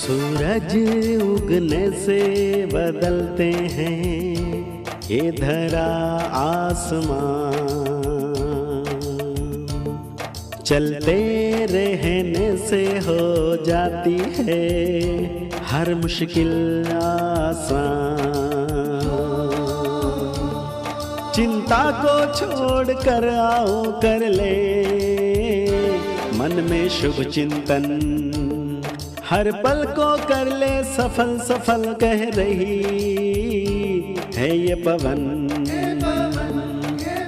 सूरज उगने से बदलते हैं ये धरा आसमान, चलते रहने से हो जाती है हर मुश्किल आसान। चिंता को छोड़ कर आओ कर ले मन में शुभ चिंतन, हर पल को कर ले सफल सफल कह रही है ये पवन।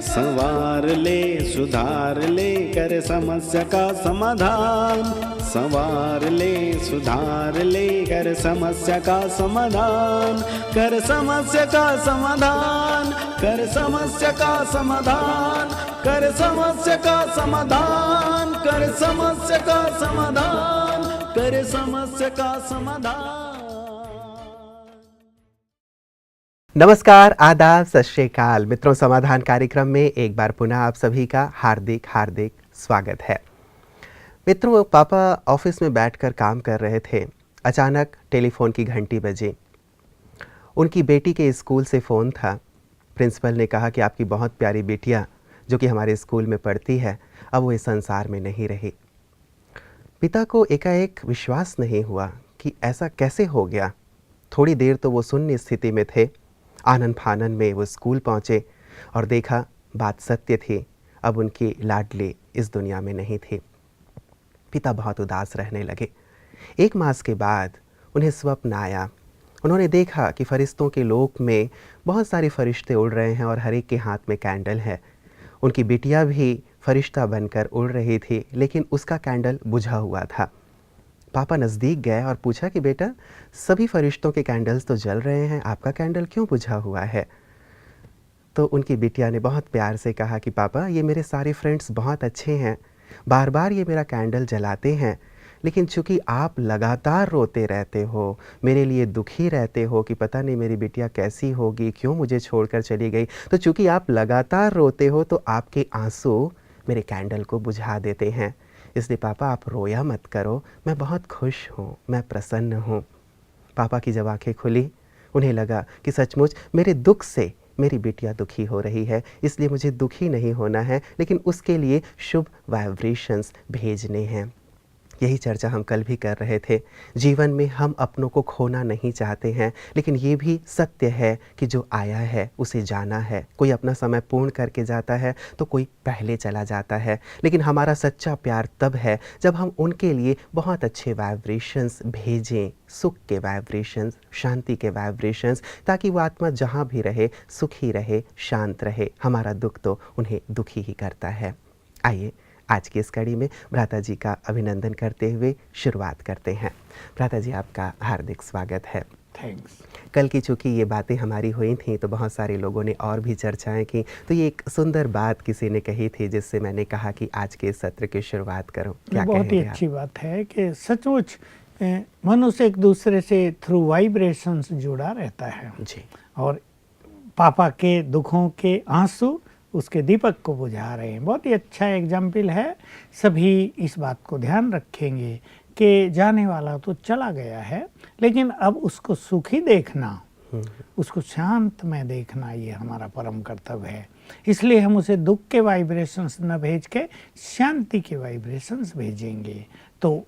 संवार ले सुधार ले कर समस्या का समाधान, संवार ले सुधार ले कर समस्या का समाधान, कर समस्या का समाधान, कर समस्या का समाधान, कर समस्या का समाधान, कर समस्या का समाधान, कर समस्या का समाधान। नमस्कार, आदाब, सत श्री अकाल मित्रों। समाधान कार्यक्रम में एक बार पुनः आप सभी का हार्दिक हार्दिक स्वागत है। मित्रों, पापा ऑफिस में बैठकर काम कर रहे थे। अचानक टेलीफोन की घंटी बजी। उनकी बेटी के स्कूल से फ़ोन था। प्रिंसिपल ने कहा कि आपकी बहुत प्यारी बेटियां जो कि हमारे स्कूल में पढ़ती है अब वो इस संसार में नहीं रही। पिता को एकाएक विश्वास नहीं हुआ कि ऐसा कैसे हो गया। थोड़ी देर तो वो शून्य स्थिति में थे। आनन फानन में वो स्कूल पहुँचे और देखा बात सत्य थी, अब उनकी लाडली इस दुनिया में नहीं थी। पिता बहुत उदास रहने लगे। 1 मास के बाद उन्हें स्वप्न आया। उन्होंने देखा कि फरिश्तों के लोक में बहुत सारे फरिश्ते उड़ रहे हैं और हर एक के हाथ में कैंडल है। उनकी बिटिया भी फरिश्ता बनकर उड़ रही थी, लेकिन उसका कैंडल बुझा हुआ था। पापा नज़दीक गए और पूछा कि बेटा, सभी फरिश्तों के कैंडल्स तो जल रहे हैं, आपका कैंडल क्यों बुझा हुआ है? तो उनकी बिटिया ने बहुत प्यार से कहा कि पापा, ये मेरे सारे फ्रेंड्स बहुत अच्छे हैं, बार बार ये मेरा कैंडल जलाते हैं, लेकिन चूँकि आप लगातार रोते रहते हो, मेरे लिए दुखी रहते हो कि पता नहीं मेरी बिटिया कैसी होगी, क्यों मुझे छोड़कर चली गई, तो चूँकि आप लगातार रोते हो तो आपके आंसू मेरे कैंडल को बुझा देते हैं। इसलिए पापा आप रोया मत करो, मैं बहुत खुश हूँ, मैं प्रसन्न हूँ। पापा की जब आँखें खुली, उन्हें लगा कि सचमुच मेरे दुख से मेरी बिटिया दुखी हो रही है, इसलिए मुझे दुखी नहीं होना है, लेकिन उसके लिए शुभ वाइब्रेशंस भेजने हैं। यही चर्चा हम कल भी कर रहे थे। जीवन में हम अपनों को खोना नहीं चाहते हैं, लेकिन ये भी सत्य है कि जो आया है उसे जाना है। कोई अपना समय पूर्ण करके जाता है तो कोई पहले चला जाता है, लेकिन हमारा सच्चा प्यार तब है जब हम उनके लिए बहुत अच्छे वाइब्रेशंस भेजें, सुख के वाइब्रेशंस, शांति के वाइब्रेशंस, ताकि वो आत्मा जहाँ भी रहे सुखी रहे, शांत रहे। हमारा दुख तो उन्हें दुखी ही करता है। आइए आज की इस कड़ी में भ्राता जी का अभिनंदन करते हुए शुरुआत करते हैं। भ्राता जी, आपका हार्दिक स्वागत है। थैंक्स। कल की चूँकि ये बातें हमारी हुई थी तो बहुत सारे लोगों ने और भी चर्चाएं की, तो ये एक सुंदर बात किसी ने कही थी जिससे मैंने कहा कि आज के सत्र की शुरुआत करो। क्या बहुत ही अच्छी बात है कि सचमुच मनुष्य एक दूसरे से थ्रू वाइब्रेशंस जुड़ा रहता है जी। और पापा के दुखों के आंसू उसके दीपक को बुझा रहे हैं। बहुत ही अच्छा एग्जाम्पल है। सभी इस बात को ध्यान रखेंगे कि जाने वाला तो चला गया है, लेकिन अब उसको सुखी देखना, उसको शांत में देखना, ये हमारा परम कर्तव्य है। इसलिए हम उसे दुख के वाइब्रेशंस न भेज के शांति के वाइब्रेशंस भेजेंगे तो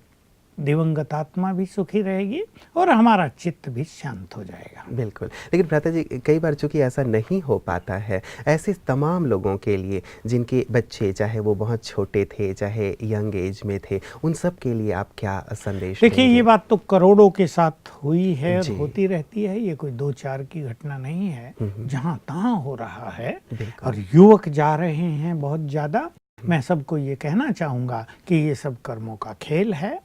दिवंगत आत्मा भी सुखी रहेगी और हमारा चित्त भी शांत हो जाएगा। बिल्कुल। लेकिन भ्राता जी, कई बार चूँकि ऐसा नहीं हो पाता है, ऐसे तमाम लोगों के लिए जिनके बच्चे चाहे वो बहुत छोटे थे चाहे यंग एज में थे, उन सब के लिए आप क्या संदेश देंगे? देखिए, ये बात तो करोड़ों के साथ हुई है और होती रहती है। ये कोई 2-4 की घटना नहीं है, जहाँ तहाँ हो रहा है और युवक जा रहे हैं बहुत ज़्यादा। मैं सबको ये कहना चाहूँगा कि ये सब कर्मों का खेल है।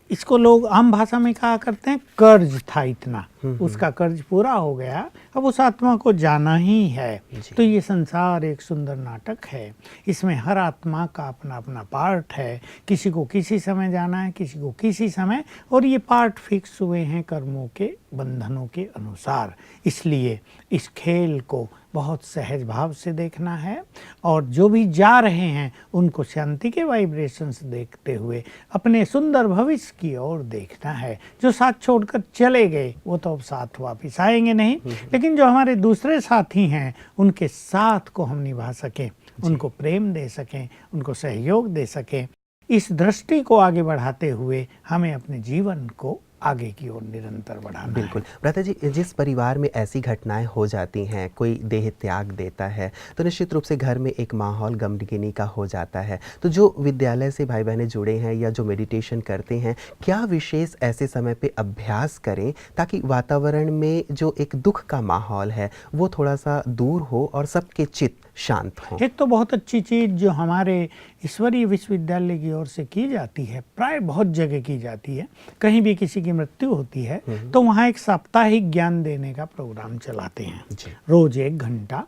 इसको लोग आम भाषा में कहा करते हैं कर्ज था इतना, उसका कर्ज पूरा हो गया, अब उस आत्मा को जाना ही है। तो ये संसार एक सुंदर नाटक है। इसमें हर आत्मा का अपना अपना पार्ट है। किसी को किसी समय जाना है, किसी को किसी समय, और ये पार्ट फिक्स हुए हैं कर्मों के बंधनों के अनुसार। इसलिए इस खेल को बहुत सहज भाव से देखना है और जो भी जा रहे हैं उनको शांति के वाइब्रेशंस देखते हुए अपने सुंदर भविष्य की ओर देखना है। जो साथ छोड़कर चले गए वो तो अब साथ वापस आएंगे नहीं, लेकिन जो हमारे दूसरे साथी हैं उनके साथ को हम निभा सकें, उनको प्रेम दे सकें, उनको सहयोग दे सकें। इस दृष्टि को आगे बढ़ाते हुए हमें अपने जीवन को आगे की ओर निरंतर बढ़ाना है। बिल्कुल भ्राता जी, जिस परिवार में ऐसी घटनाएं हो जाती हैं, कोई देह त्याग देता है, तो निश्चित रूप से घर में एक माहौल गमगीनी का हो जाता है। तो जो विद्यालय से भाई बहनें जुड़े हैं या जो मेडिटेशन करते हैं, क्या विशेष ऐसे समय पे अभ्यास करें ताकि वातावरण में जो एक दुख का माहौल है वो थोड़ा सा दूर हो और सबके चित्त शांत हो? एक तो बहुत अच्छी चीज़ जो हमारे ईश्वरीय विश्वविद्यालय की ओर से की जाती है, प्राय बहुत जगह की जाती है, कहीं भी किसी की मृत्यु होती है तो वहाँ एक साप्ताहिक ज्ञान देने का प्रोग्राम चलाते हैं, रोज 1 घंटा।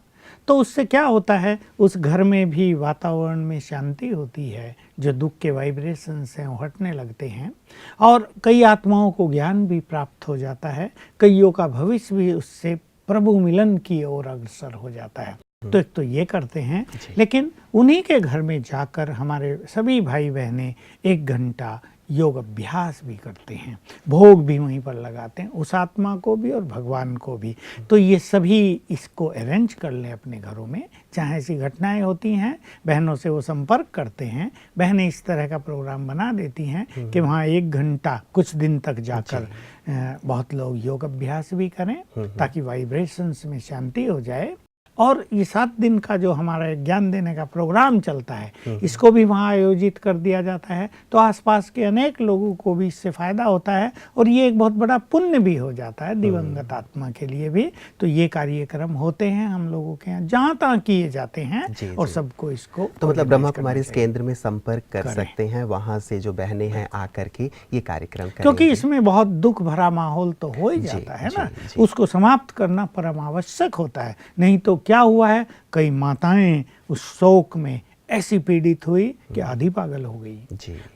तो उससे क्या होता है, उस घर में भी वातावरण में शांति होती है, जो दुख के वाइब्रेशंस हैं वो हटने लगते हैं और कई आत्माओं को ज्ञान भी प्राप्त हो जाता है, कईयों का भविष्य भी उससे प्रभु मिलन की ओर अग्रसर हो जाता है। तो एक तो ये करते हैं, लेकिन उन्हीं के घर में जाकर हमारे सभी भाई बहनें 1 घंटा योग अभ्यास भी करते हैं, भोग भी वहीं पर लगाते हैं, उस आत्मा को भी और भगवान को भी। तो ये सभी इसको अरेंज कर लें अपने घरों में। चाहे ऐसी घटनाएं होती हैं, बहनों से वो संपर्क करते हैं, बहनें इस तरह का प्रोग्राम बना देती हैं कि वहाँ 1 घंटा कुछ दिन तक जाकर बहुत लोग योग अभ्यास भी करें ताकि वाइब्रेशंस में शांति हो जाए। और ये 7 दिन का जो हमारा ज्ञान देने का प्रोग्राम चलता है, इसको भी वहाँ आयोजित कर दिया जाता है, तो आसपास के अनेक लोगों को भी इससे फ़ायदा होता है और ये एक बहुत बड़ा पुण्य भी हो जाता है दिवंगत आत्मा के लिए भी। तो ये कार्यक्रम होते हैं हम लोगों के यहाँ, जहाँ तहाँ किए जाते हैं और सबको इसको तो मतलब ब्रह्मा कुमारी इस केंद्र में संपर्क कर सकते हैं, वहाँ से जो बहनें हैं आकर के ये कार्यक्रम करेंगी। क्योंकि इसमें बहुत दुख भरा माहौल तो हो ही जाता है ना, उसको समाप्त करना परम आवश्यक होता है। नहीं तो क्या हुआ है, कई माताएं उस शोक में ऐसी पीड़ित हुई कि आधी पागल हो गई,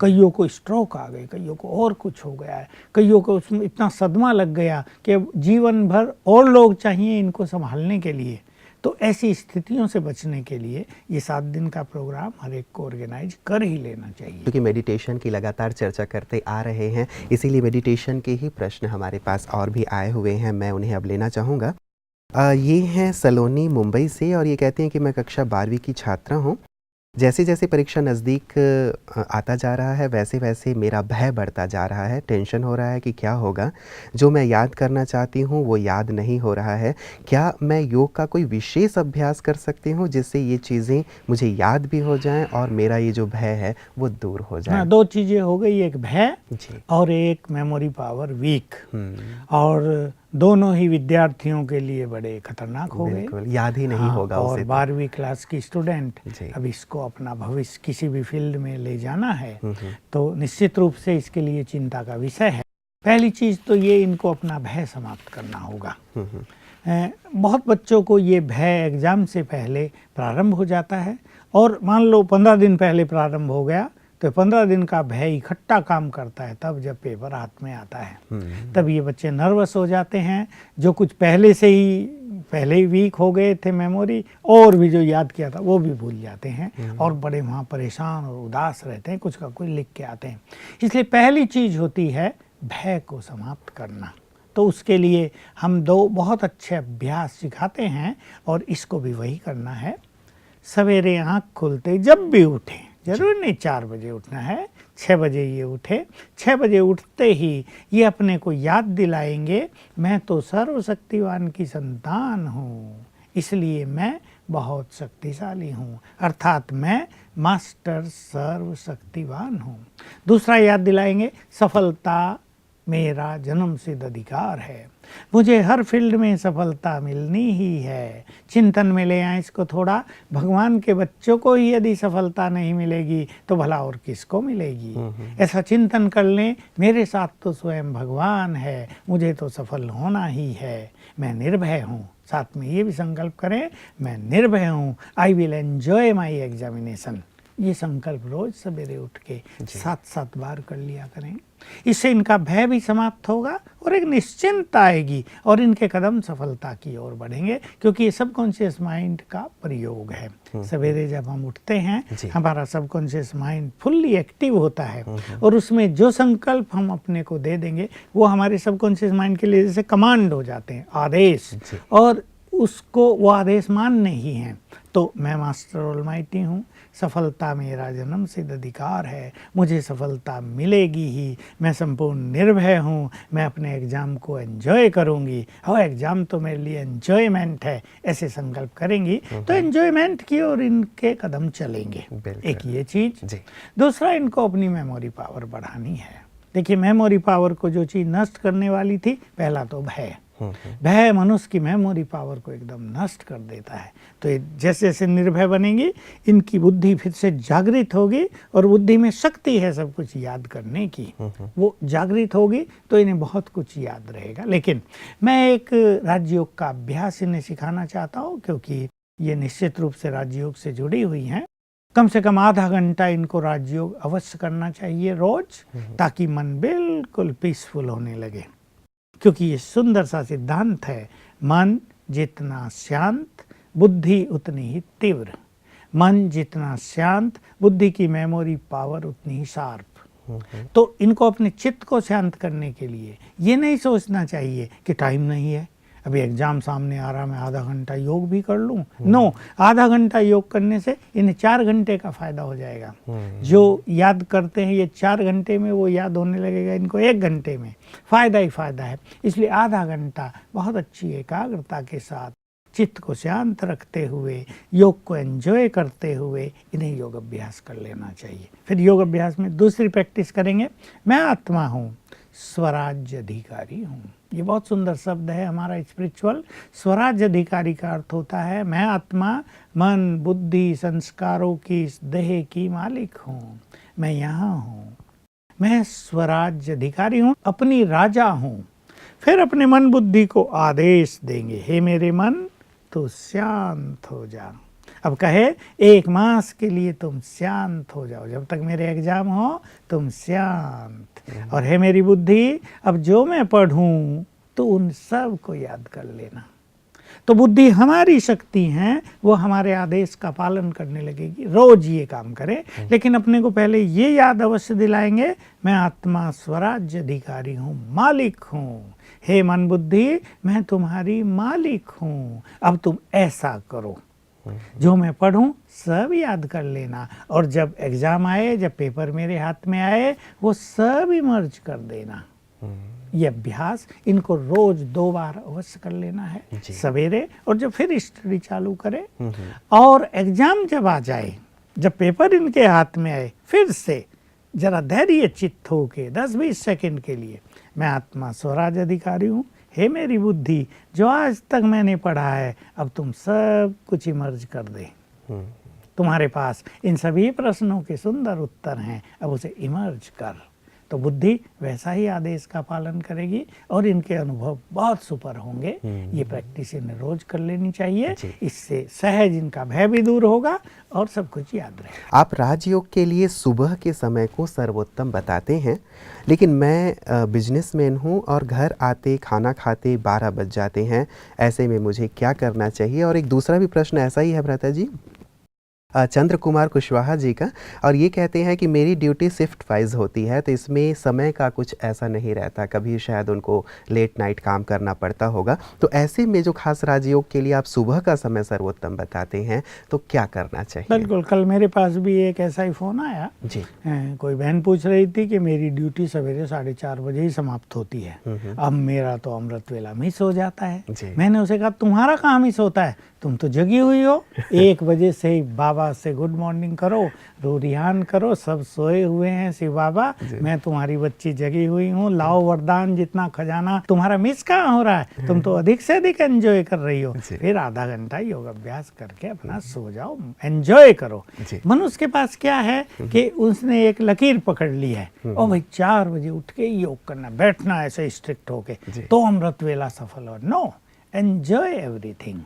कईयों को स्ट्रोक आ गई, कईयों को और कुछ हो गया है, कईयों को उसमें इतना सदमा लग गया कि जीवन भर और लोग चाहिए इनको संभालने के लिए। तो ऐसी स्थितियों से बचने के लिए ये 7 दिन का प्रोग्राम हर एक को ऑर्गेनाइज कर ही लेना चाहिए। क्योंकि मेडिटेशन की लगातार चर्चा करते आ रहे हैं, इसीलिए मेडिटेशन के ही प्रश्न हमारे पास और भी आए हुए हैं, मैं उन्हें अब लेना चाहूँगा। ये हैं सलोनी मुंबई से और ये कहते हैं कि मैं कक्षा 12वीं की छात्रा हूँ। जैसे जैसे परीक्षा नज़दीक आता जा रहा है वैसे वैसे मेरा भय बढ़ता जा रहा है, टेंशन हो रहा है कि क्या होगा, जो मैं याद करना चाहती हूँ वो याद नहीं हो रहा है। क्या मैं योग का कोई विशेष अभ्यास कर सकती हूँ जिससे ये चीज़ें मुझे याद भी हो जाएं और मेरा ये जो भय है वो दूर हो जाए? 2 चीज़ें हो गई, एक भय और एक मेमोरी पावर वीक, और दोनों ही विद्यार्थियों के लिए बड़े खतरनाक हो गए, याद ही नहीं होगा और उसे। 12वीं क्लास की स्टूडेंट अब इसको अपना भविष्य किसी भी फील्ड में ले जाना है तो निश्चित रूप से इसके लिए चिंता का विषय है। पहली चीज़ तो ये, इनको अपना भय समाप्त करना होगा। बहुत बच्चों को ये भय एग्ज़ाम से पहले प्रारंभ हो जाता है और मान लो 15 दिन पहले प्रारंभ हो गया तो 15 दिन का भय इकट्ठा काम करता है, तब जब पेपर हाथ में आता है तब ये बच्चे नर्वस हो जाते हैं। जो कुछ पहले ही वीक हो गए थे मेमोरी, और भी जो याद किया था वो भी भूल जाते हैं और बड़े वहाँ परेशान और उदास रहते हैं, कुछ का कुछ लिख के आते हैं। इसलिए पहली चीज़ होती है भय को समाप्त करना। तो उसके लिए हम 2 बहुत अच्छे अभ्यास सिखाते हैं और इसको भी वही करना है। सवेरे आँख खुलते जब भी उठें, जरूर नहीं 4 बजे उठना है, 6 बजे ये उठे, 6 बजे उठते ही ये अपने को याद दिलाएंगे, मैं तो सर्वशक्तिवान की संतान हूँ, इसलिए मैं बहुत शक्तिशाली हूँ, अर्थात मैं मास्टर सर्वशक्तिवान हूँ। दूसरा याद दिलाएंगे, सफलता मेरा जन्मसिद्ध अधिकार है, मुझे हर फील्ड में सफलता मिलनी ही है। चिंतन में ले आए इसको थोड़ा, भगवान के बच्चों को ही यदि सफलता नहीं मिलेगी तो भला और किसको मिलेगी। ऐसा चिंतन कर लें, मेरे साथ तो स्वयं भगवान है, मुझे तो सफल होना ही है, मैं निर्भय हूँ। साथ में ये भी संकल्प करें, मैं निर्भय हूँ, I will enjoy my examination. ये संकल्प रोज सवेरे उठ के 7-7 बार कर लिया करें। इससे इनका भय भी समाप्त होगा और एक निश्चिंतता आएगी और इनके कदम सफलता की ओर बढ़ेंगे, क्योंकि ये सबकॉन्शियस माइंड का प्रयोग है। सवेरे जब हम उठते हैं हमारा सबकॉन्शियस माइंड फुल्ली एक्टिव होता है और उसमें जो संकल्प हम अपने को दे देंगे वो हमारे सबकॉन्शियस माइंड के लिए जैसे कमांड हो जाते हैं, आदेश, और उसको वो आदेश मानने ही हैं। तो मैं मास्टर ऑलमाइटी हूँ, सफलता मेरा जन्म सिद्ध अधिकार है, मुझे सफलता मिलेगी ही, मैं संपूर्ण निर्भय हूँ, मैं अपने एग्ज़ाम को एंजॉय करूँगी, और एग्ज़ाम तो मेरे लिए एंजॉयमेंट है, ऐसे संकल्प करेंगी तो एंजॉयमेंट की ओर इनके कदम चलेंगे। एक ये चीज़। दूसरा, इनको अपनी मेमोरी पावर बढ़ानी है। देखिए, मेमोरी पावर को जो चीज़ नष्ट करने वाली थी, पहला तो भय। भय मनुष्य की मेमोरी पावर को एकदम नष्ट कर देता है। तो जैसे जैसे निर्भय बनेंगी इनकी बुद्धि फिर से जागृत होगी और बुद्धि में शक्ति है सब कुछ याद करने की, वो जागृत होगी तो इन्हें बहुत कुछ याद रहेगा। लेकिन मैं एक राजयोग का अभ्यास इन्हें सिखाना चाहता हूँ, क्योंकि ये निश्चित रूप से राजयोग से जुड़ी हुई हैं। कम से कम आधा घंटा इनको राजयोग अवश्य करना चाहिए रोज, ताकि मन बिल्कुल पीसफुल होने लगे। क्योंकि ये सुंदर सा सिद्धांत है, मन जितना शांत बुद्धि उतनी ही तीव्र, मन जितना शांत बुद्धि की मेमोरी पावर उतनी ही शार्प। तो इनको अपने चित्त को शांत करने के लिए ये नहीं सोचना चाहिए कि टाइम नहीं है, अभी एग्जाम सामने आ रहा, मैं आधा घंटा योग भी कर लूँ। नो, आधा घंटा योग करने से इन्हें 4 घंटे का फायदा हो जाएगा। जो याद करते हैं ये 4 घंटे में, वो याद होने लगेगा इनको 1 घंटे में। फायदा ही फायदा है। इसलिए आधा घंटा बहुत अच्छी एकाग्रता के साथ चित्त को शांत रखते हुए, योग को एंजॉय करते हुए इन्हें योग अभ्यास कर लेना चाहिए। फिर योग अभ्यास में दूसरी प्रैक्टिस करेंगे, मैं आत्मा हूँ, स्वराज्य अधिकारी हूँ। ये बहुत सुंदर शब्द है हमारा स्पिरिचुअल। स्वराज्य अधिकारी का अर्थ होता है मैं आत्मा मन बुद्धि संस्कारों की इस देह की मालिक हूँ, मैं यहाँ हूँ, मैं स्वराज्य अधिकारी हूँ, अपनी राजा हूँ। फिर अपने मन बुद्धि को आदेश देंगे, हे मेरे मन तो शांत हो जा। अब कहे 1 मास के लिए तुम शांत हो जाओ, जब तक मेरे एग्जाम हो तुम शांत। और हे मेरी बुद्धि, अब जो मैं पढ़ूं तो उन सब को याद कर लेना। तो बुद्धि हमारी शक्ति है, वो हमारे आदेश का पालन करने लगेगी। रोज ये काम करें, लेकिन अपने को पहले ये याद अवश्य दिलाएंगे, मैं आत्मा स्वराज्य अधिकारी हूँ, मालिक हूँ। हे मन बुद्धि, मैं तुम्हारी मालिक हूँ, अब तुम ऐसा करो, जो मैं पढ़ूं सब याद कर लेना, और जब एग्जाम आए, जब पेपर मेरे हाथ में आए, वो सब इमर्ज कर देना। ये अभ्यास इनको रोज 2 बार अवश्य कर लेना है, सवेरे और जब फिर स्टडी चालू करें। और एग्जाम जब आ जाए, जब पेपर इनके हाथ में आए, फिर से जरा धैर्य चित्त होके 10-20 सेकंड के लिए, मैं आत्मा स्वराज्य अधिकारी हूँ, हे मेरी बुद्धि, जो आज तक मैंने पढ़ा है अब तुम सब कुछ इमर्ज कर दे। तुम्हारे पास इन सभी प्रश्नों के सुंदर उत्तर हैं, अब उसे इमर्ज कर। तो बुद्धि वैसा ही आदेश का पालन करेगी और इनके अनुभव बहुत सुपर होंगे। ये प्रैक्टिस इन्हें रोज कर लेनी चाहिए, इससे सहज इनका भय भी दूर होगा और सब कुछ याद रहेगा। आप राजयोग के लिए सुबह के समय को सर्वोत्तम बताते हैं, लेकिन मैं बिजनेसमैन हूँ और घर आते खाना खाते 12 बज जाते हैं, ऐसे में मुझे क्या करना चाहिए? और एक दूसरा भी प्रश्न ऐसा ही है भ्राता जी, चंद्र कुमार कुशवाहा जी का, और ये कहते हैं कि मेरी ड्यूटी शिफ्ट वाइज होती है, तो इसमें समय का कुछ ऐसा नहीं रहता, कभी शायद उनको लेट नाइट काम करना पड़ता होगा, तो ऐसे में जो खास राजयोग के लिए आप सुबह का समय सर्वोत्तम बताते हैं, तो क्या करना चाहिए? बिल्कुल, कल मेरे पास भी एक ऐसा ही फ़ोन आया जी। कोई बहन पूछ रही थी कि मेरी ड्यूटी सवेरे 4:30 बजे ही समाप्त होती है, अब मेरा तो अमृत वेला मिस हो जाता है। मैंने उसे कहा तुम्हारा कहाँ मिस होता है, तुम तो जगी हुई हो, 1 बजे से ही बाबा से गुड मॉर्निंग करो, रूरियान करो, सब सोए हुए हैं, शिव बाबा मैं तुम्हारी बच्ची जगी हुई हूँ, लाओ वरदान, जितना खजाना, तुम्हारा मिस कहाँ हो रहा है, तुम तो अधिक से अधिक एंजॉय कर रही हो। फिर आधा घंटा योग अभ्यास करके अपना सो जाओ, एंजॉय करो। मनुष्य के पास क्या है कि उसने एक लकीर पकड़ ली है, और भाई 4 बजे उठ के योग करना, बैठना ऐसे स्ट्रिक्ट होके तो अमृत वेला सफल हो। No, enjoy everything.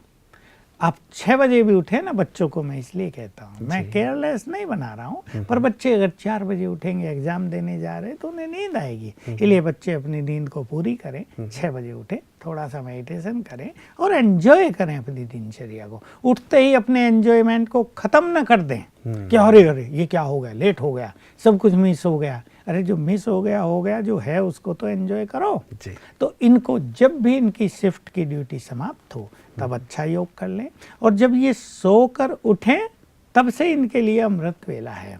आप 6 बजे भी उठे ना, बच्चों को मैं इसलिए कहता हूँ, मैं केयरलेस नहीं बना रहा हूँ, पर बच्चे अगर 4 बजे उठेंगे, एग्जाम देने जा रहे हैं, तो उन्हें नींद आएगी। इसलिए बच्चे अपनी नींद को पूरी करें, 6 बजे उठें, थोड़ा सा मेडिटेशन करें और एंजॉय करें अपनी दिनचर्या को। उठते ही अपने एंजॉयमेंट को ख़त्म ना कर दें कि अरे अरे ये क्या हो गया, लेट हो गया, सब कुछ मिस हो गया। अरे जो मिस हो गया, जो है उसको तो एंजॉय करो जी। तो इनको जब भी इनकी शिफ्ट की ड्यूटी समाप्त हो तब अच्छा योग कर लें, और जब ये सोकर उठें तब से इनके लिए अमृत वेला है,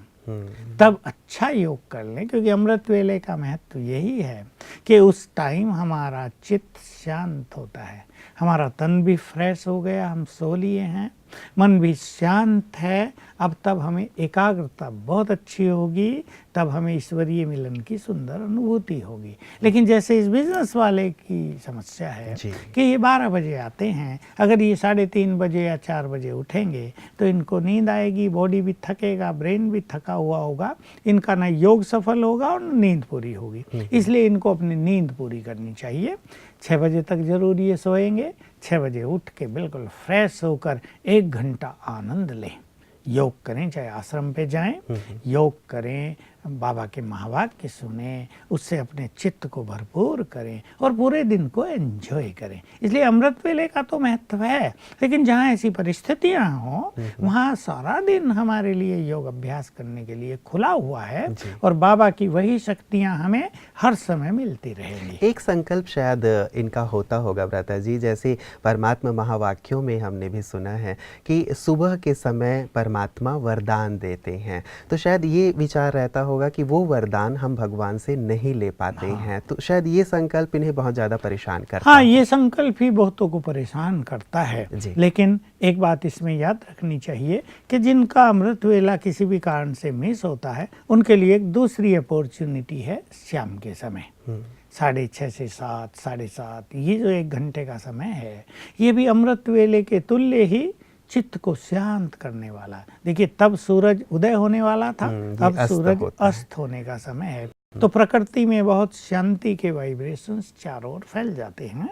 तब अच्छा योग कर लें, क्योंकि अमृत वेले का महत्व यही है कि उस टाइम हमारा चित्त शांत होता है, हमारा तन भी फ्रेश हो गया, हम सो लिए हैं, मन भी शांत है। अब तब हमें एकाग्रता बहुत अच्छी होगी, तब हमें ईश्वरीय मिलन की सुंदर अनुभूति होगी। लेकिन जैसे इस बिजनेस वाले की समस्या है कि ये 12 बजे आते हैं, अगर ये 3:30 बजे या 4 बजे उठेंगे तो इनको नींद आएगी, बॉडी भी थकेगा, ब्रेन भी थका हुआ होगा, इनका ना योग सफल होगा और नींद पूरी होगी। इसलिए इनको अपनी नींद पूरी करनी चाहिए। 6 बजे तक जरूर ये सोएंगे, 6 बजे उठ के बिल्कुल फ्रेश होकर 1 घंटा आनंद लें, योग करें, चाहे आश्रम पे जाएं, योग करें, बाबा के महावाक्य सुने, उससे अपने चित्त को भरपूर करें और पूरे दिन को एंजॉय करें। इसलिए अमृत वेले का तो महत्व है, लेकिन जहाँ ऐसी परिस्थितियाँ हों वहाँ सारा दिन हमारे लिए योग अभ्यास करने के लिए खुला हुआ है और बाबा की वही शक्तियाँ हमें हर समय मिलती रहेंगी। एक संकल्प शायद इनका होता होगा भ्राता जी, जैसे परमात्मा महावाक्यों में हमने भी सुना है कि सुबह के समय परमात्मा वरदान देते हैं, तो शायद ये विचार रहता होगा कि वो वरदान हम भगवान से नहीं ले पाते हैं, तो शायद ये संकल्प इन्हें बहुत ज़्यादा परेशान करता है। ये संकल्प ही बहुतों को परेशान करता है। लेकिन एक बात इसमें याद रखनी चाहिए कि जिनका अमृत वेला किसी भी कारण से मिस होता है, उनके लिए एक दूसरी अपॉर्चुनिटी है शाम के समय 6:30 से 7, 7:30, ये जो 1 घंटे का समय है, ये भी अमृत वेले के तुल्य ही चित्त को शांत करने वाला। देखिए तब सूरज उदय होने वाला था, अब सूरज अस्त होने का समय है, तो प्रकृति में बहुत शांति के वाइब्रेशंस चारों ओर फैल जाते हैं।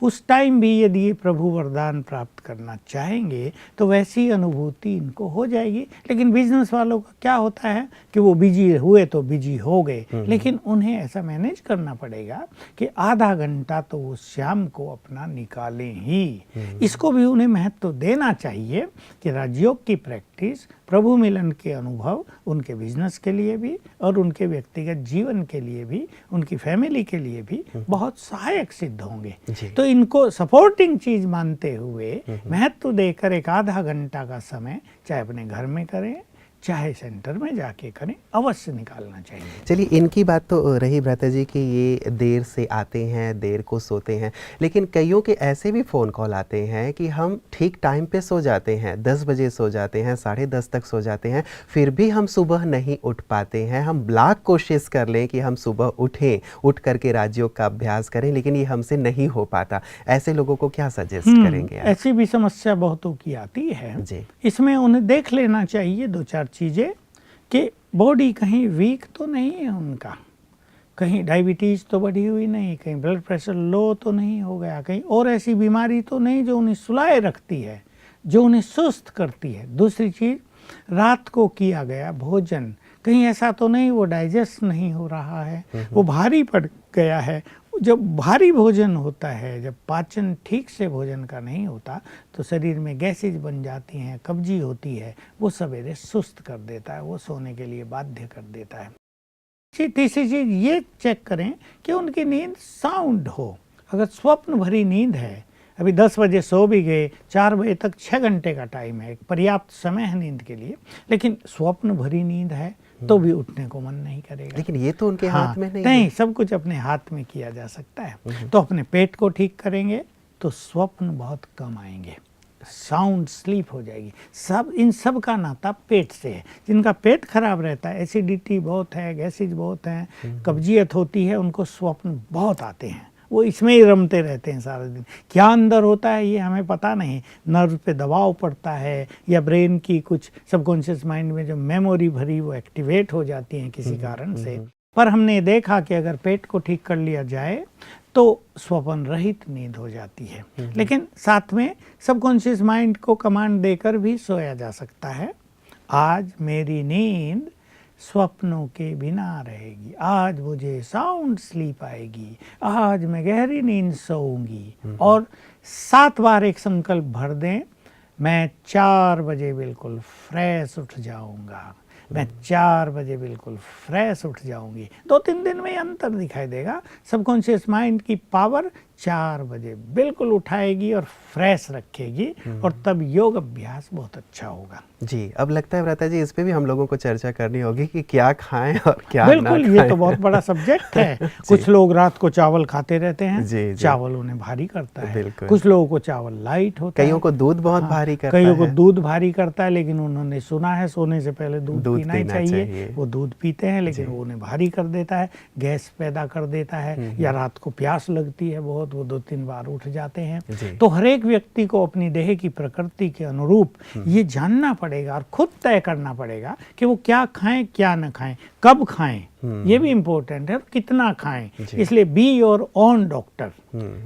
उस टाइम भी यदि ये प्रभु वरदान प्राप्त करना चाहेंगे तो वैसी अनुभूति इनको हो जाएगी। लेकिन बिजनेस वालों का क्या होता है कि वो बिजी हुए तो बिजी हो गए, लेकिन उन्हें ऐसा मैनेज करना पड़ेगा कि आधा घंटा तो वो शाम को अपना निकालें ही। इसको भी उन्हें महत्व देना चाहिए कि राजयोग की प्रैक्टिस, प्रभु मिलन के अनुभव उनके बिजनेस के लिए भी और उनके व्यक्तिगत जीवन के लिए भी, उनकी फैमिली के लिए भी बहुत सहायक सिद्ध होंगे। तो इनको सपोर्टिंग चीज मानते हुए महत्व देकर 1 आधा घंटा का समय चाहे अपने घर में करें चाहे सेंटर में जाके करें, अवश्य निकालना चाहिए। चलिए इनकी बात तो रही भ्राता जी कि ये देर से आते हैं, देर को सोते हैं, लेकिन कईयों के ऐसे भी फ़ोन कॉल आते हैं कि हम ठीक टाइम पे सो जाते हैं, 10 बजे सो जाते हैं, 10:30 तक सो जाते हैं, फिर भी हम सुबह नहीं उठ पाते हैं। हम लाख कोशिश कर लें कि हम सुबह उठें, उठ करके राजयोग का अभ्यास करें, लेकिन ये हमसे नहीं हो पाता। ऐसे लोगों को क्या सजेस्ट करेंगे आप? ऐसी भी समस्या बहुतों की आती है जी। इसमें उन्हें देख लेना चाहिए 2-4 चीज़ें कि बॉडी कहीं वीक तो नहीं है उनका, कहीं डायबिटीज़ तो बढ़ी हुई नहीं, कहीं ब्लड प्रेशर लो तो नहीं हो गया, कहीं और ऐसी बीमारी तो नहीं जो उन्हें सुलाए रखती है, जो उन्हें सुस्त करती है। दूसरी चीज़, रात को किया गया भोजन कहीं ऐसा तो नहीं वो डाइजेस्ट नहीं हो रहा है, वो भारी पड़ गया है। जब भारी भोजन होता है, जब पाचन ठीक से भोजन का नहीं होता तो शरीर में गैसेज बन जाती हैं, कब्जी होती है, वो सवेरे सुस्त कर देता है, वो सोने के लिए बाध्य कर देता है। तीसरी चीज़ ये चेक करें कि उनकी नींद साउंड हो। अगर स्वप्न भरी नींद है, अभी 10 बजे सो भी गए, 4 बजे तक 6 घंटे का टाइम है, पर्याप्त समय है नींद के लिए, लेकिन स्वप्न भरी नींद है तो भी उठने को मन नहीं करेगा। लेकिन ये तो उनके हाथ में नहीं, सब कुछ अपने हाथ में किया जा सकता है। तो अपने पेट को ठीक करेंगे तो स्वप्न बहुत कम आएंगे, साउंड स्लीप हो जाएगी। इन सब का नाता पेट से है। जिनका पेट खराब रहता है, एसिडिटी बहुत है, गैसेज बहुत है, कब्जियत होती है, उनको स्वप्न बहुत आते हैं, वो इसमें ही रमते रहते हैं सारा दिन। क्या अंदर होता है ये हमें पता नहीं, नर्व पे दबाव पड़ता है या ब्रेन की कुछ सबकॉन्शियस माइंड में जो मेमोरी भरी वो एक्टिवेट हो जाती हैं किसी कारण से। पर हमने देखा कि अगर पेट को ठीक कर लिया जाए तो स्वप्न रहित नींद हो जाती है। लेकिन साथ में सबकॉन्शियस माइंड को कमांड देकर भी सोया जा सकता है। आज मेरी नींद स्वप्नों के बिना रहेगी, आज मुझे साउंड स्लीप आएगी, आज मैं गहरी नींद सोऊंगी। और 7 बार एक संकल्प भर दें, मैं 4 बजे बिल्कुल फ्रेश उठ जाऊंगा, मैं 4 बजे बिल्कुल फ्रेश उठ जाऊंगी। 2-3 दिन में अंतर दिखाई देगा। सबकॉन्शियस माइंड की पावर 4 बजे बिल्कुल उठाएगी और फ्रेश रखेगी, और तब योग अभ्यास बहुत अच्छा होगा। जी, अब लगता है व्रता जी इस पे भी हम लोगों को चर्चा करनी होगी कि क्या खाएं और क्या बिल्कुल, ना ये खाएं। तो बहुत बड़ा सब्जेक्ट है। कुछ लोग रात को चावल खाते रहते हैं, जी। चावल उन्हें भारी करता है। बिल्कुल। कुछ लोगों को चावल लाइट होता है, कईयों को दूध बहुत भारी करता कईयों को है। दूध भारी करता है, लेकिन उन्होंने सुना है सोने से पहले दूध पीना ही चाहिए। वो दूध पीते हैं, लेकिन वो उन्हें भारी कर देता है, गैस पैदा कर देता है, या रात को प्यास लगती है बहुत, वो 2-3 बार उठ जाते हैं। तो हर एक व्यक्ति को अपनी देह की प्रकृति के अनुरूप ये जानना पड़ेगा और खुद तय करना पड़ेगा कि वो क्या खाएं क्या न खाएं, कब खाएं, ये भी इम्पोर्टेंट है, कितना खाएं। इसलिए बी योर ओन डॉक्टर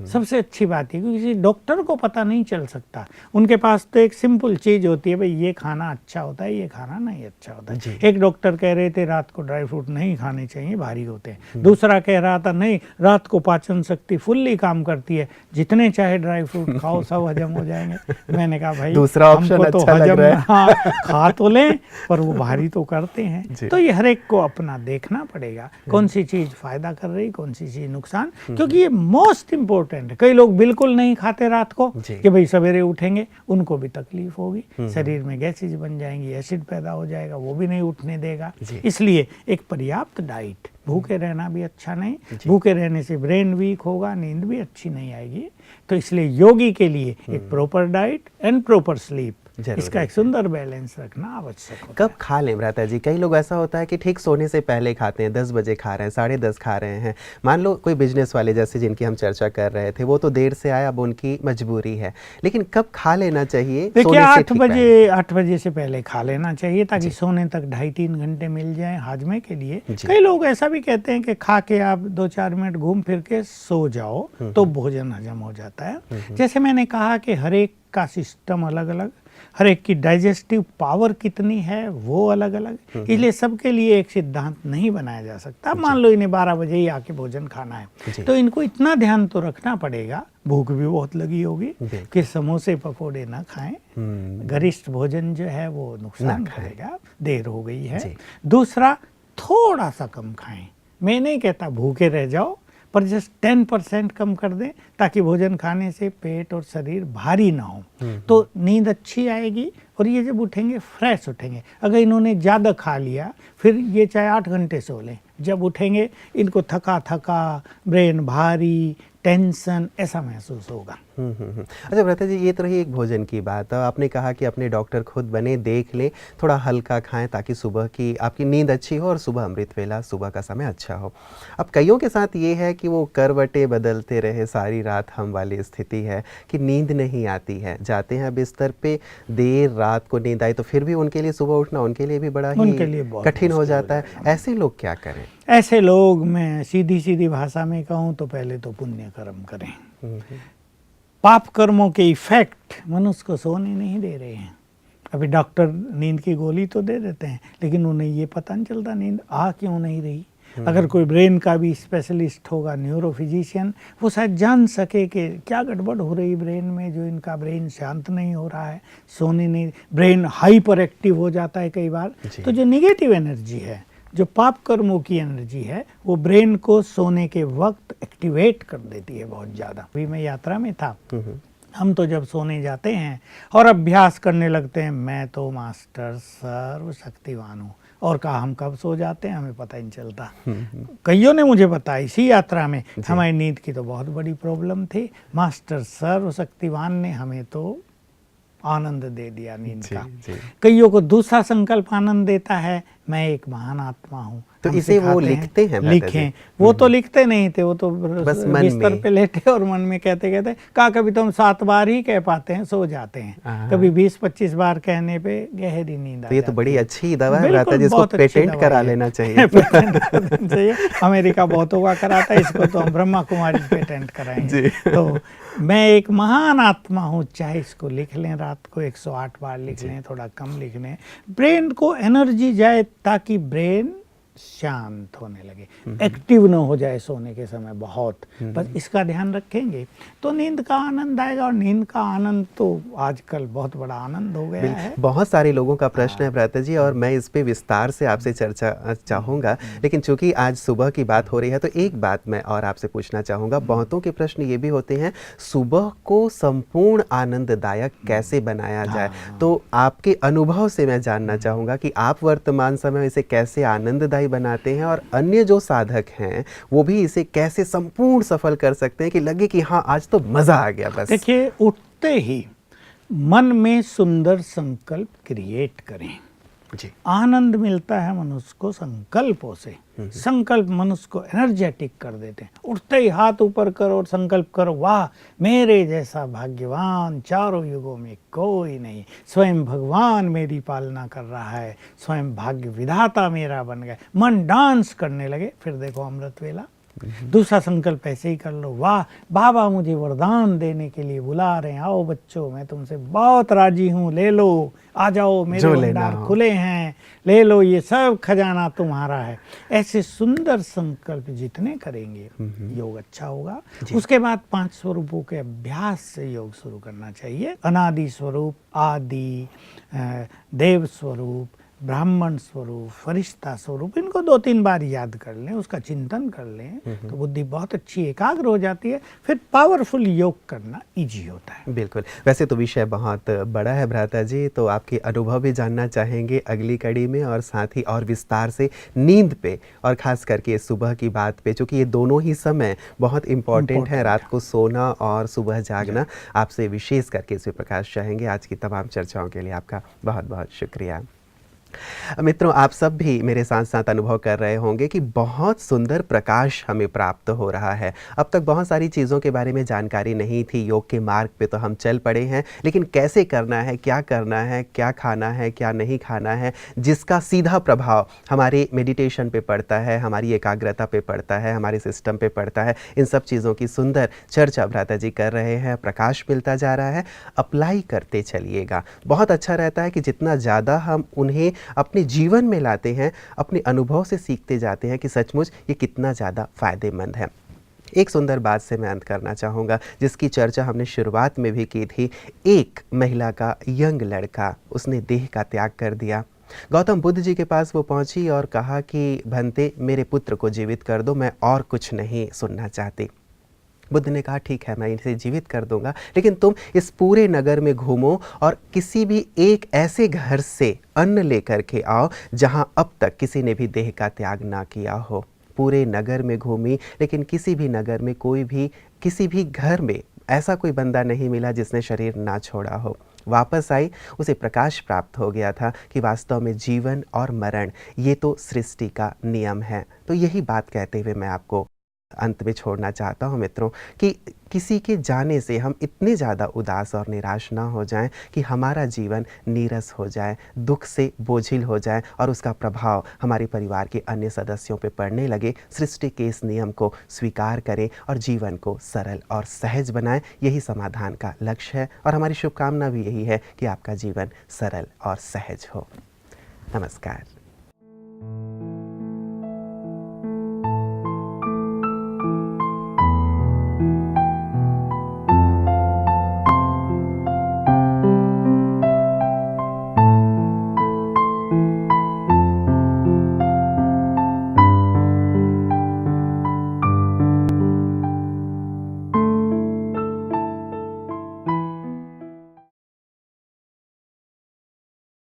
सबसे अच्छी बात है, क्योंकि किसी डॉक्टर को पता नहीं चल सकता। उनके पास तो एक सिंपल चीज होती है, भाई ये खाना अच्छा होता है, ये खाना नहीं अच्छा होता है। एक डॉक्टर कह रहे थे रात को ड्राई फ्रूट नहीं खाने चाहिए, भारी होते हैं। दूसरा कह रहा था नहीं, रात को पाचन शक्ति फुल्ली काम करती है, जितने चाहे ड्राई फ्रूट खाओ सब हजम हो जाएंगे। मैंने कहा भाई दूसरा ऑप्शन तो अच्छा लग रहा है। हाँ, खा तो लें पर वो भारी तो करते हैं। तो ये हर एक को अपना देखना पड़ेगा, कौन सी चीज फायदा कर रही, कौन सी चीज नुकसान, क्योंकि ये मोस्ट इंपॉर्टेंट है। कई लोग बिल्कुल नहीं खाते रात को कि भाई सवेरे उठेंगे, उनको भी तकलीफ होगी, शरीर में गैसेज बन जाएंगी, एसिड पैदा हो जाएगा, वो भी नहीं उठने देगा। इसलिए एक पर्याप्त डाइट, भूखे रहना भी अच्छा नहीं, भूखे रहने से ब्रेन वीक होगा, नींद भी अच्छी नहीं आएगी। तो इसलिए योगी के लिए एक proper diet and proper sleep, इसका एक सुंदर बैलेंस रखना आवश्यक होता है। कब खा लें भ्राता जी? कई लोग ऐसा होता है कि ठीक सोने से पहले खाते हैं, 10 बजे खा रहे हैं, 10:30 खा रहे हैं। मान लो कोई बिजनेस वाले जैसे जिनकी हम चर्चा कर रहे थे, वो तो देर से आए, अब उनकी मजबूरी है, लेकिन कब खा लेना चाहिए? देखिए 8 बजे से पहले खा लेना चाहिए, ताकि सोने तक 2.5-3 घंटे मिल जाए हाजमे के लिए। कई लोग ऐसा भी कहते हैं कि खा के आप 2-4 मिनट घूम फिर के सो जाओ तो भोजन हजम हो जाता है। जैसे मैंने कहा कि हर एक का सिस्टम अलग अलग, हर एक की डाइजेस्टिव पावर कितनी है वो अलग अलग, इसलिए सबके लिए एक सिद्धांत नहीं बनाया जा सकता। मान लो इन्हें 12 बजे ही आके भोजन खाना है, तो इनको इतना ध्यान तो रखना पड़ेगा, भूख भी बहुत लगी होगी, कि समोसे पकोड़े ना खाएं, गरिष्ठ भोजन जो है वो नुकसान करेगा, देर हो गई है। दूसरा, थोड़ा सा कम खाएं। मैं नहीं कहता भूखे रह जाओ, पर जस्ट 10% कम कर दें, ताकि भोजन खाने से पेट और शरीर भारी ना हो, तो नींद अच्छी आएगी और ये जब उठेंगे फ्रेश उठेंगे। अगर इन्होंने ज़्यादा खा लिया, फिर ये चाहे 8 घंटे सो लें, जब उठेंगे इनको थका थका, ब्रेन भारी, टेंशन ऐसा महसूस होगा। अच्छा भ्राता जी, ये तो रही एक भोजन की बात। आपने कहा कि अपने डॉक्टर खुद बने, देख लें, थोड़ा हल्का खाएं ताकि सुबह की आपकी नींद अच्छी हो और सुबह अमृत वेला, सुबह का समय अच्छा हो। अब कईयों के साथ ये है कि वो करवटें बदलते रहे, सारी रात हम वाली स्थिति है कि नींद नहीं आती है, जाते हैं बिस्तर पे, देर रात को नींद आई तो फिर भी उनके लिए सुबह उठना उनके लिए भी बड़ा ही कठिन हो जाता है। ऐसे लोग क्या करें? ऐसे लोग, मैं सीधी सीधी भाषा में कहूँ तो पहले तो पुण्य कर्म करें। पाप कर्मों के इफेक्ट मनुष्य को सोने नहीं दे रहे हैं। अभी डॉक्टर नींद की गोली तो दे देते हैं, लेकिन उन्हें ये पता नहीं चलता नींद आ क्यों नहीं रही। अगर कोई ब्रेन का भी स्पेशलिस्ट होगा, न्यूरो फिजिशियन, वो शायद जान सके कि क्या गड़बड़ हो रही ब्रेन में, जो इनका ब्रेन शांत नहीं हो रहा है, सोने नहीं, ब्रेन हाइपर एक्टिव हो जाता है कई बार। तो जो निगेटिव एनर्जी है, जो पाप कर्मों की एनर्जी है, वो ब्रेन को सोने के वक्त एक्टिवेट कर देती है बहुत ज़्यादा। अभी मैं यात्रा में था, हम तो जब सोने जाते हैं और अभ्यास करने लगते हैं, मैं तो मास्टर सर्वशक्तिवान हूँ, और कहा हम कब सो जाते हैं हमें पता ही नहीं चलता। कईयों ने मुझे बताया इसी यात्रा में, हमारी नींद की तो बहुत बड़ी प्रॉब्लम थी, मास्टर सर्वशक्तिवान ने हमें तो आनंद दे दिया नींद का। कईयों को दूसरा संकल्प आनंद देता है, मैं एक महान आत्मा हूँ। तो हम इसे वो सिखाते हैं, लिखते हैं भ्राता जी? लिखें। वो तो लिखते नहीं थे, वो तो बस मन बिस्तर में। पे लेटे और मन में कहते कहते कहा कभी तो हम 7 बार ही कह पाते हैं, सो जाते हैं। कभी 20-25 बार कहने पे गहरी नींद आ तो ये तो बड़ी जाती है। अच्छी दवा है भ्राता बिल्कुल जी, इसको बहुत अच्छी पेटेंट दवाई करा है। लेना चाहिए। पेटेंट कर देना चाहिए। अमेरिका बहुतों का कराता है, इसको तो हम ब्रह्मा कुमारी पेटेंट कराएंगे। जी। तो मैं एक महान आत्मा हूँ, चाहे इसको लिख लें, रात को 108 बार लिख लें, थोड़ा कम लिख लें, ब्रेन को एनर्जी जाए ताकि ब्रेन शांत होने लगे, एक्टिव न हो जाए सोने के समय बहुत। बस इसका ध्यान रखेंगे तो नींद का आनंद आएगा। और नींद का आनंद तो आजकल बहुत बड़ा आनंद हो गया है। बहुत सारे लोगों का प्रश्न है भ्राता जी, और मैं इस पे विस्तार से आपसे चर्चा चाहूँगा, लेकिन चूंकि आज सुबह की बात हो रही है तो एक बात मैं और आपसे पूछना चाहूँगा। बहुतों के प्रश्न ये भी होते हैं, सुबह को संपूर्ण आनंददायक कैसे बनाया जाए? तो आपके अनुभव से मैं जानना चाहूँगा कि आप वर्तमान समय इसे कैसे आनंददायी बनाते हैं, और अन्य जो साधक हैं वो भी इसे कैसे संपूर्ण सफल कर सकते हैं कि लगे कि हाँ आज तो मजा आ गया बस। देखिए, उठते ही मन में सुंदर संकल्प क्रिएट करें जी। आनंद मिलता है मनुष्य को संकल्पों से। संकल्प मनुष्य को एनर्जेटिक कर देते हैं। उठते ही हाथ ऊपर करो और संकल्प करो, वाह मेरे जैसा भाग्यवान चारों युगों में कोई नहीं, स्वयं भगवान मेरी पालना कर रहा है, स्वयं भाग्य विधाता मेरा बन गया। मन डांस करने लगे, फिर देखो अमृत वेला। दूसरा संकल्प ऐसे ही कर लो, वाह बाबा मुझे वरदान देने के लिए बुला रहे हैं, आओ बच्चों मैं तुमसे बहुत राजी हूँ, ले लो, आ जाओ मेरे भंडार खुले हैं, ले लो, ये सब खजाना तुम्हारा है। ऐसे सुंदर संकल्प जितने करेंगे योग अच्छा होगा। उसके बाद 5 स्वरूपों के अभ्यास से योग शुरू करना चाहिए। अनादि स्वरूप, आदि, देव स्वरूप, ब्राह्मण स्वरूप, फरिश्ता स्वरूप, इनको 2-3 बार याद कर लें, उसका चिंतन कर लें तो बुद्धि बहुत अच्छी एकाग्र हो जाती है। फिर पावरफुल योग करना इजी होता है। बिल्कुल। वैसे तो विषय बहुत बड़ा है भ्राता जी, तो आपके अनुभव भी जानना चाहेंगे अगली कड़ी में, और साथ ही और विस्तार से नींद पे, और खास करके सुबह की बात पे, क्योंकि ये दोनों ही समय बहुत इम्पॉर्टेंट है, रात को सोना और सुबह जागना। आपसे विशेष करके इस पे प्रकाश चाहेंगे। आज की तमाम चर्चाओं के लिए आपका बहुत बहुत शुक्रिया। मित्रों, आप सब भी मेरे साथ साथ अनुभव कर रहे होंगे कि बहुत सुंदर प्रकाश हमें प्राप्त हो रहा है। अब तक बहुत सारी चीज़ों के बारे में जानकारी नहीं थी, योग के मार्ग पे तो हम चल पड़े हैं, लेकिन कैसे करना है, क्या करना है, क्या खाना है, क्या नहीं खाना है, जिसका सीधा प्रभाव हमारे मेडिटेशन पे पड़ता है, हमारी एकाग्रता पे पड़ता है, हमारे सिस्टम पे पड़ता है, इन सब चीज़ों की सुंदर चर्चा भ्राता जी कर रहे हैं। प्रकाश मिलता जा रहा है, अप्लाई करते चलिएगा। बहुत अच्छा रहता है कि जितना ज़्यादा हम उन्हें अपने जीवन में लाते हैं, अपने अनुभव से सीखते जाते हैं कि सचमुच ये कितना ज़्यादा फ़ायदेमंद है। एक सुंदर बात से मैं अंत करना चाहूँगा, जिसकी चर्चा हमने शुरुआत में भी की थी। एक महिला का यंग लड़का, उसने देह का त्याग कर दिया। गौतम बुद्ध जी के पास वो पहुँची और कहा कि भंते मेरे पुत्र को जीवित कर दो, मैं और कुछ नहीं सुनना चाहती। बुद्ध ने कहा ठीक है, मैं इसे जीवित कर दूंगा, लेकिन तुम इस पूरे नगर में घूमो और किसी भी एक ऐसे घर से अन्न लेकर के आओ जहां अब तक किसी ने भी देह का त्याग ना किया हो। पूरे नगर में घूमी, लेकिन किसी भी नगर में किसी भी घर में ऐसा कोई बंदा नहीं मिला जिसने शरीर ना छोड़ा हो। वापस आई, उसे प्रकाश प्राप्त हो गया था कि वास्तव में जीवन और मरण ये तो सृष्टि का नियम है। तो यही बात कहते हुए मैं आपको अंत में छोड़ना चाहता हूँ मित्रों, कि किसी के जाने से हम इतने ज़्यादा उदास और निराश ना हो जाएं कि हमारा जीवन नीरस हो जाए, दुख से बोझिल हो जाए और उसका प्रभाव हमारे परिवार के अन्य सदस्यों पर पड़ने लगे। सृष्टि के इस नियम को स्वीकार करें और जीवन को सरल और सहज बनाएं। यही समाधान का लक्ष्य है और हमारी शुभकामना भी यही है कि आपका जीवन सरल और सहज हो। नमस्कार।